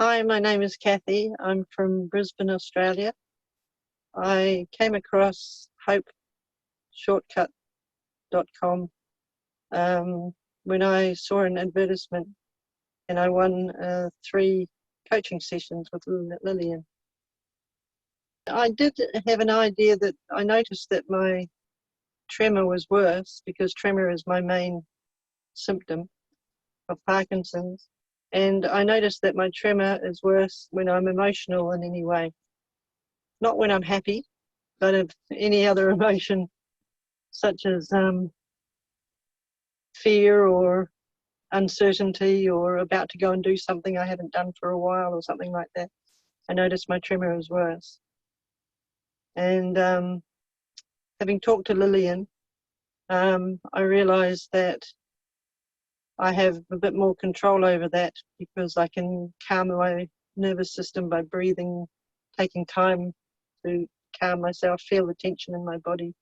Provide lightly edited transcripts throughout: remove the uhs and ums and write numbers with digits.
Hi, my name is Kathy. I'm from Brisbane, Australia. I came across hopeshortcut.com when I saw an advertisement, and I won 3 coaching sessions with Lillian. I did have an idea that I noticed that my tremor was worse, because tremor is my main symptom of Parkinson's. And I noticed that my tremor is worse when I'm emotional in any way. Not when I'm happy, but of any other emotion, such as fear or uncertainty, or about to go and do something I haven't done for a while or something like that. I noticed my tremor is worse. And having talked to Lillian, I realized that I have a bit more control over that, because I can calm my nervous system by breathing, taking time to calm myself, feel the tension in my body,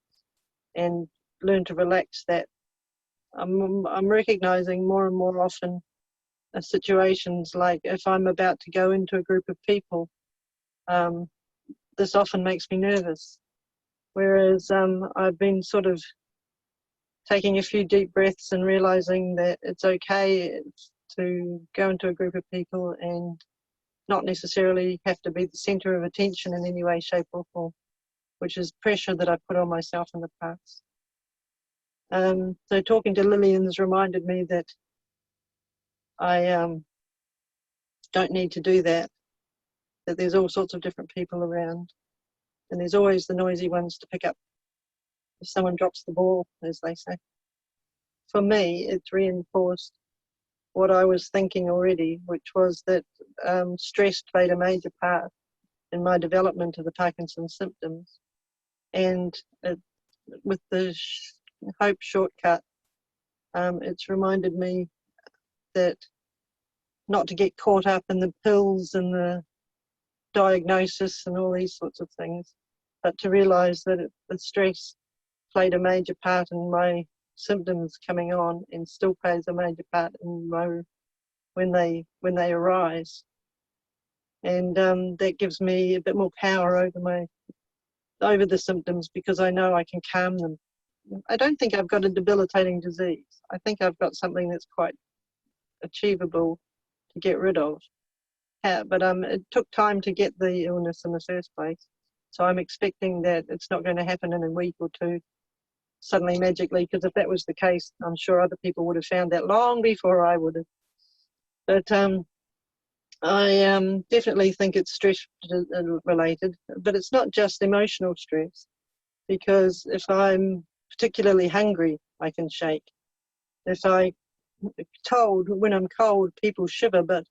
and learn to relax that. I'm recognizing more and more often situations like if I'm about to go into a group of people, this often makes me nervous. Whereas I've been sort of taking a few deep breaths and realizing that it's okay to go into a group of people and not necessarily have to be the center of attention in any way, shape or form, which is pressure that I put on myself in the past. So talking to Lillian has reminded me that I don't need to do that, that there's all sorts of different people around, and there's always the noisy ones to pick up if someone drops the ball, as they say. For me, it's reinforced what I was thinking already, which was that stress played a major part in my development of the Parkinson's symptoms. And with the Hope shortcut, it's reminded me that not to get caught up in the pills and the diagnosis and all these sorts of things, but to realize that the stress played a major part in my symptoms coming on, and still plays a major part in my when they arise. And that gives me a bit more power over the symptoms, because I know I can calm them. I don't think I've got a debilitating disease. I think I've got something that's quite achievable to get rid of. But it took time to get the illness in the first place. So I'm expecting that it's not going to happen in a week or two, suddenly magically, because if that was the case, I'm sure other people would have found that long before I would have. But I definitely think it's stress related, but it's not just emotional stress, because if I'm particularly hungry, I can shake. If when I'm cold, people shiver, but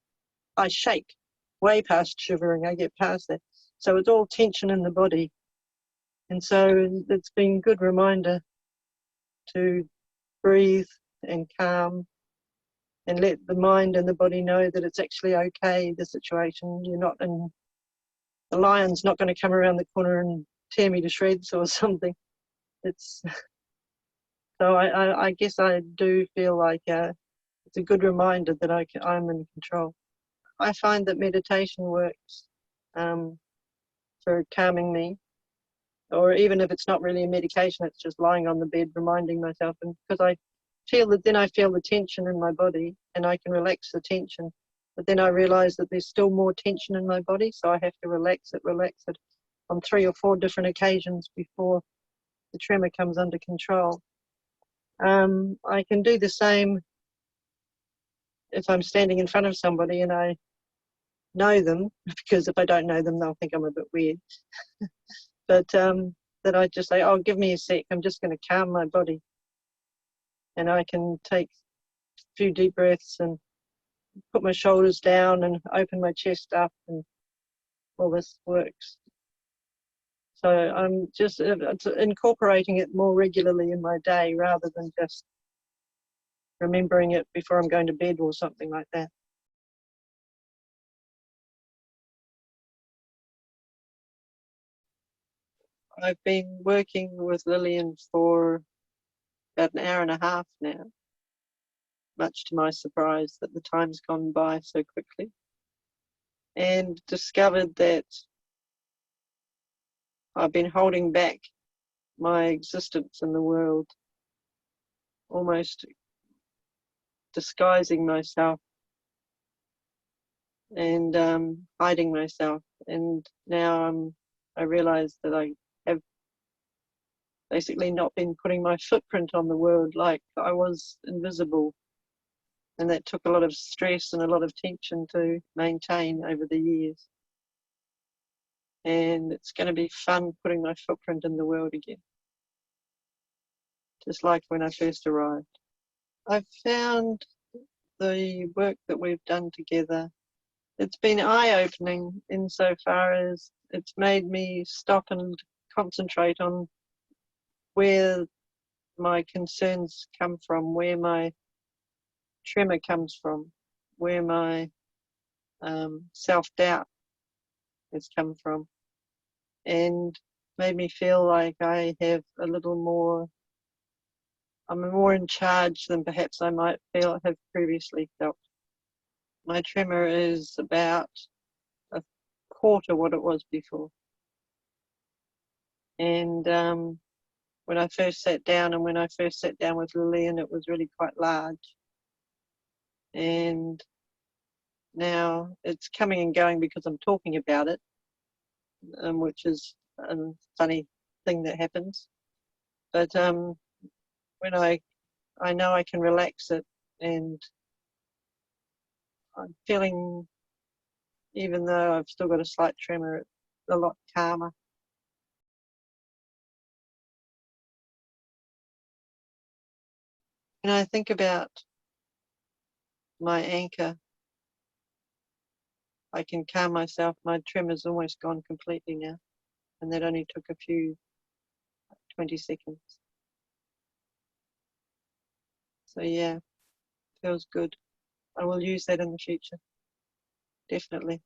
I shake way past shivering. I get past that. So it's all tension in the body. And so it's been a good reminder to breathe and calm and let the mind and the body know that it's actually okay, the situation. The lion's not going to come around the corner and tear me to shreds or something. So I guess I do feel like it's a good reminder that I'm in control. I find that meditation works for calming me, or even if it's not really a medication, it's just lying on the bed reminding myself, and because I feel the tension in my body and I can relax the tension, but then I realize that there's still more tension in my body, so I have to relax it on 3 or 4 different occasions before the tremor comes under control. I can do the same if I'm standing in front of somebody and I know them, because if I don't know them, they'll think I'm a bit weird. But that I just say, oh, give me a sec, I'm just going to calm my body. And I can take a few deep breaths and put my shoulders down and open my chest up, and all this works. So I'm just incorporating it more regularly in my day, rather than just remembering it before I'm going to bed or something like that. I've been working with Lillian for about an hour and a half now, much to my surprise that the time's gone by so quickly. and discovered that I've been holding back my existence in the world, almost disguising myself and hiding myself. And now I realize that I have basically not been putting my footprint on the world, like I was invisible. And that took a lot of stress and a lot of tension to maintain over the years. And it's going to be fun putting my footprint in the world again, just like when I first arrived. I've found the work that we've done together, it's been eye-opening insofar as it's made me stop and concentrate on where my concerns come from, where my tremor comes from, where my self-doubt has come from, and made me feel like I have a little more, I'm more in charge than perhaps I might have previously felt. My tremor is about a quarter what it was before. And when I first sat down with Lillian, it was really quite large. And now it's coming and going because I'm talking about it, which is a funny thing that happens. But when I know I can relax it, and I'm feeling, even though I've still got a slight tremor, it's a lot calmer. When I think about my anchor, I can calm myself. My tremor's almost gone completely now, and that only took a few 20 seconds. So yeah, feels good. I will use that in the future, definitely.